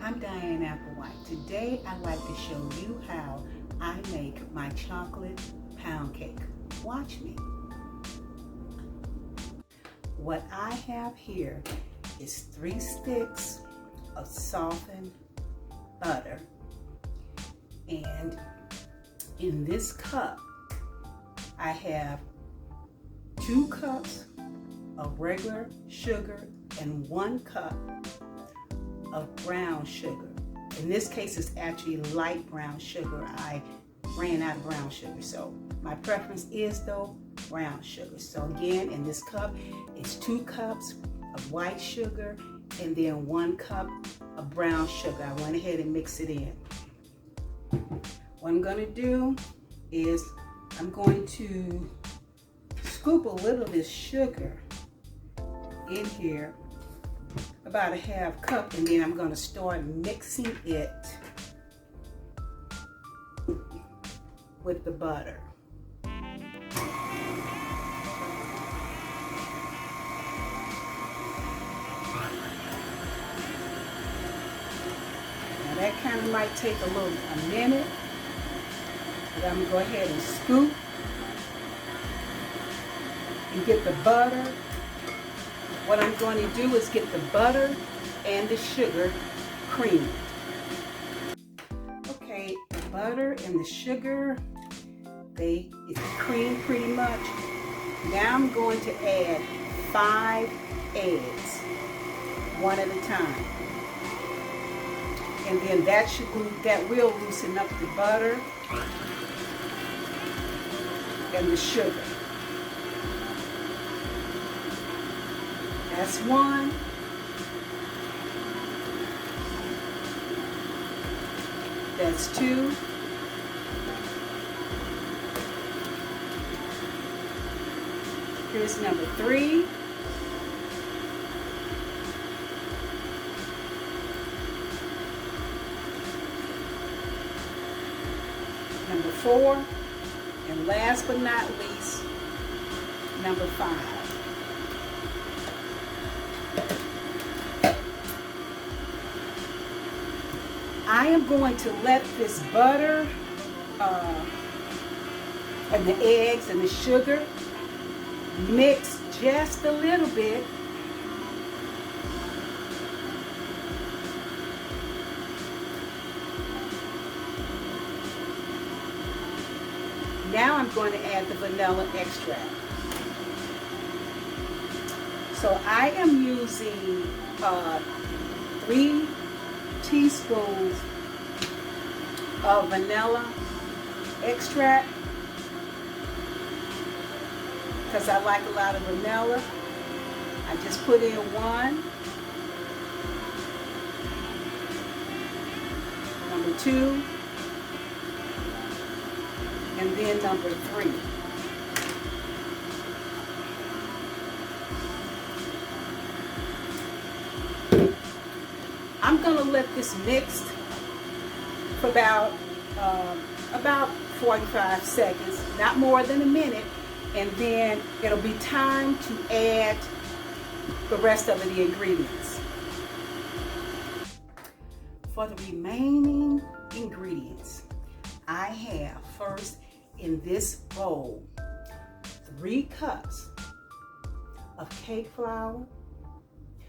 I'm Diane Applewhite. Today I'd like to show you how I make my chocolate pound cake. Watch me. What I have here is 3 sticks of softened butter, and in this cup I have 2 cups of regular sugar and 1 cup of brown sugar. In this case, it's actually light brown sugar. I ran out of brown sugar, so my preference is though brown sugar. So again, in this cup, it's 2 cups of white sugar and then 1 cup of brown sugar. I went ahead and mixed it in. What I'm going to do is I'm going to scoop a little of this sugar in here, about a half cup, and then I'm going to start mixing it with the butter. Now that kind of might take a minute, but I'm going to go ahead and scoop and get the butter. What I'm going to do is get the butter and the sugar creamed. Okay, the butter and the sugar, it's creamed pretty much. Now I'm going to add 5 eggs, one at a time. And then that will loosen up the butter and the sugar. That's 1. That's 2. Here's number 3. Number 4. And last but not least, number 5. I am going to let this butter and the eggs and the sugar mix just a little bit. Now I'm going to add the vanilla extract. So I am using 3 teaspoons of vanilla extract because I like a lot of vanilla. I just put in 1, number 2, and then number 3. I'm going to let this mix for about 45 seconds, not more than a minute, and then it'll be time to add the rest of the ingredients. For the remaining ingredients, I have first in this bowl 3 cups of cake flour,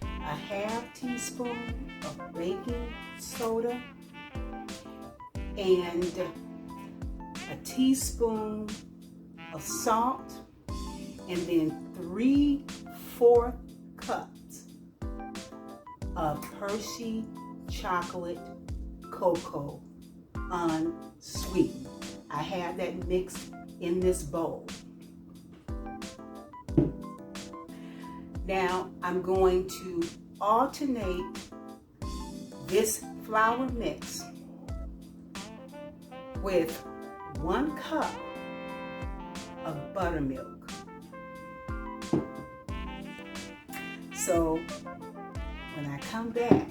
a ½ teaspoon of baking soda, and a teaspoon of salt, and then 3/4 cups of Hershey chocolate cocoa unsweetened. I have that mixed in this bowl. Now I'm going to alternate this flour mix with 1 cup of buttermilk. So when I come back,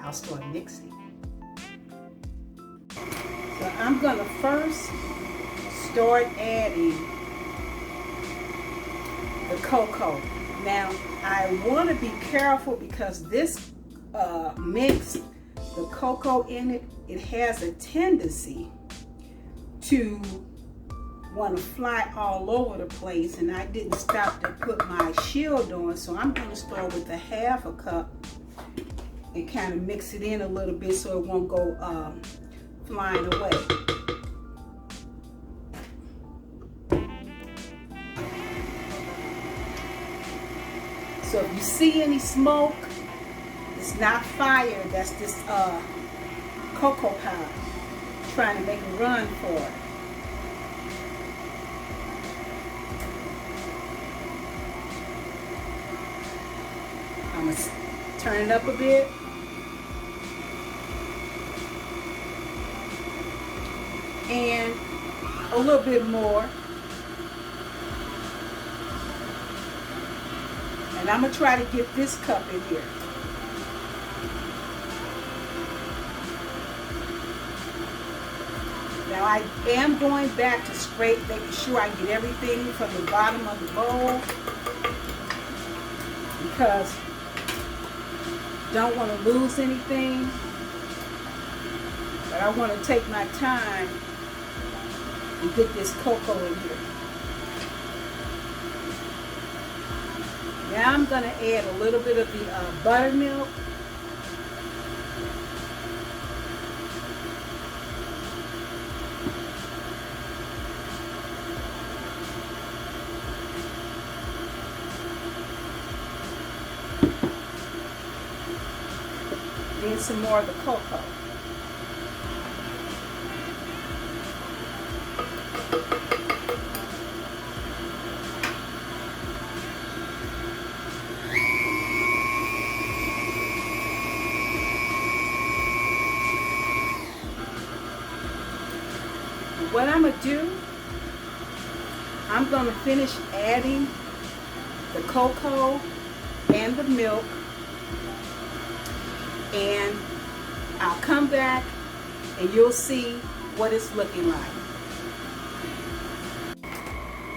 I'll start mixing. So I'm going to first start adding the cocoa. Now, I want to be careful because this mix, the cocoa in it, it has a tendency to want to fly all over the place, and I didn't stop to put my shield on, so I'm going to start with a half a cup and kind of mix it in a little bit so it won't go flying away. So if you see any smoke, it's not fire, that's this cocoa powder trying to make a run for it. I'm going to turn it up a bit. And a little bit more. And I'm going to try to get this cup in here. Now I am going back to scrape, making sure I get everything from the bottom of the bowl, because don't want to lose anything. But I want to take my time and get this cocoa in here. Now I'm going to add a little bit of the buttermilk. Then some more of the cocoa. What I'm going to do, I'm going to finish adding the cocoa and the milk, and I'll come back and you'll see what it's looking like.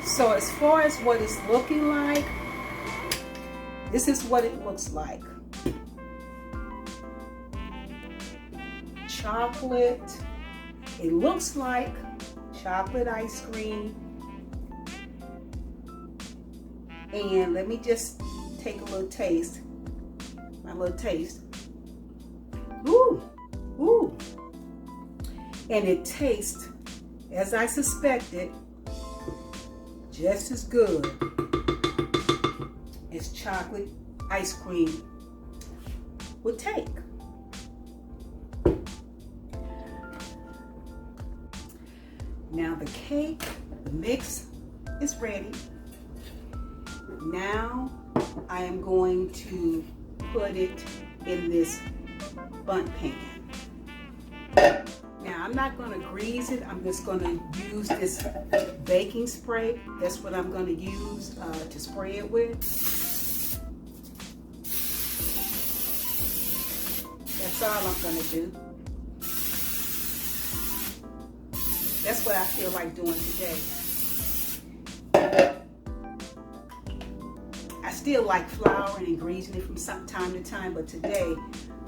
So as far as what it's looking like, this is what it looks like. Chocolate. It looks like chocolate ice cream. And let me just take a little taste. My little taste. Ooh, ooh. And it tastes, as I suspected, just as good as chocolate ice cream would take. Now the cake, the mix is ready. Now I am going to put it in this bundt pan. Now I'm not going to grease it. I'm just going to use this baking spray. That's what I'm going to use to spray it with. That's all I'm going to do. That's what I feel like doing today. I still like flouring and greasing it from time to time, but today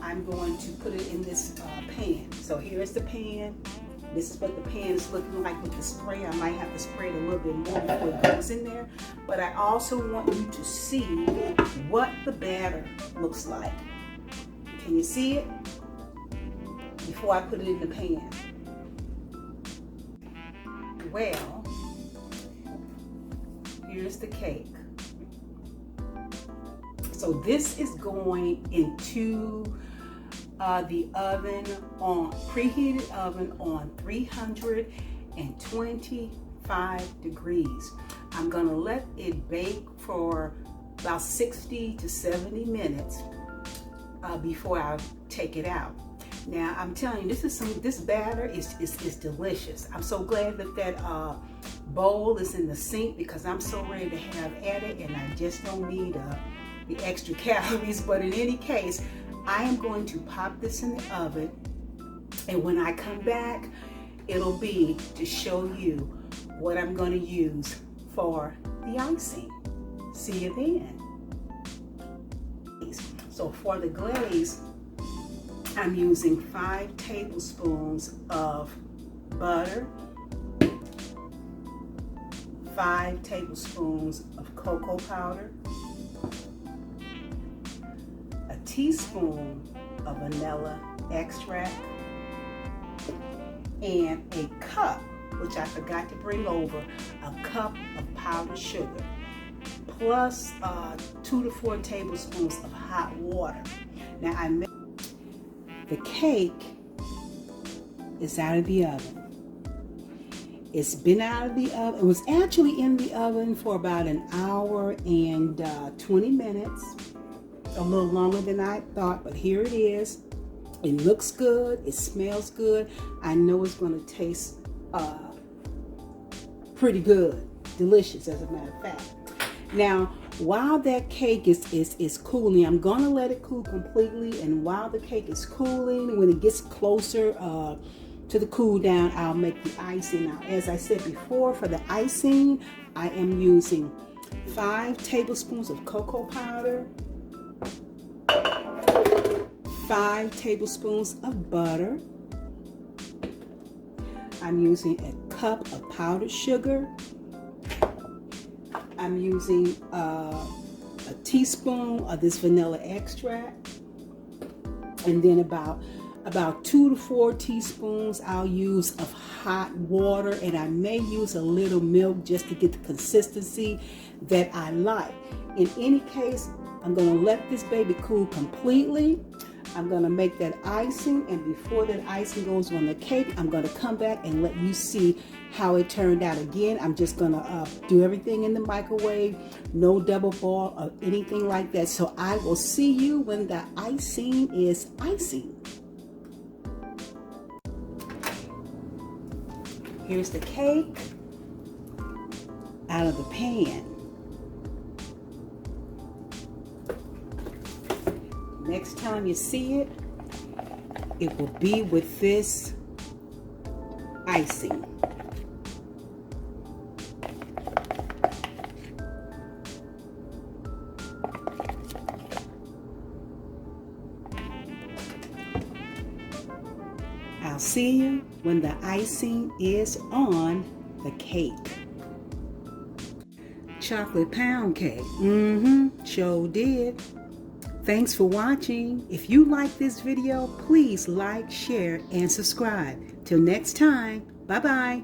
I'm going to put it in this pan. So here's the pan. This is what the pan is looking like with the spray. I might have to spray it a little bit more before it goes in there. But I also want you to see what the batter looks like. Can you see it? Before I put it in the pan. Well, here's the cake. So this is going into the oven, on preheated oven on 325 degrees. I'm going to let it bake for about 60 to 70 minutes before I take it out. Now I'm telling you, this batter is delicious. I'm so glad that bowl is in the sink, because I'm so ready to have at it, and I just don't need the extra calories. But in any case, I am going to pop this in the oven, and when I come back, it'll be to show you what I'm going to use for the icing. See you then. So for the glaze, I'm using 5 tablespoons of butter, 5 tablespoons of cocoa powder, a teaspoon of vanilla extract, and a cup, which I forgot to bring over, a cup of powdered sugar, plus 2 to 4 tablespoons of hot water. Now the cake is out of the oven. It's been out of the oven. It was actually in the oven for about an hour and 20 minutes. A little longer than I thought, but here it is. It looks good. It smells good. I know it's going to taste pretty good. Delicious, as a matter of fact. Now, while that cake is cooling, I'm going to let it cool completely. And while the cake is cooling, when it gets closer to the cool down, I'll make the icing. Now, as I said before, for the icing, I am using 5 tablespoons of cocoa powder, 5 tablespoons of butter. I'm using a cup of powdered sugar. I'm using a teaspoon of this vanilla extract, and then about 2 to 4 teaspoons I'll use of hot water, and I may use a little milk just to get the consistency that I like. In any case, I'm going to let this baby cool completely. I'm going to make that icing, and before that icing goes on the cake, I'm going to come back and let you see how it turned out. Again, I'm just going to do everything in the microwave, no double boil or anything like that. So I will see you when the icing is icing. Here's the cake out of the pan. Next time you see it, it will be with this icing. I'll see you when the icing is on the cake. Chocolate pound cake. Sure did. Thanks for watching. If you like this video, please like, share, and subscribe. Till next time, bye-bye.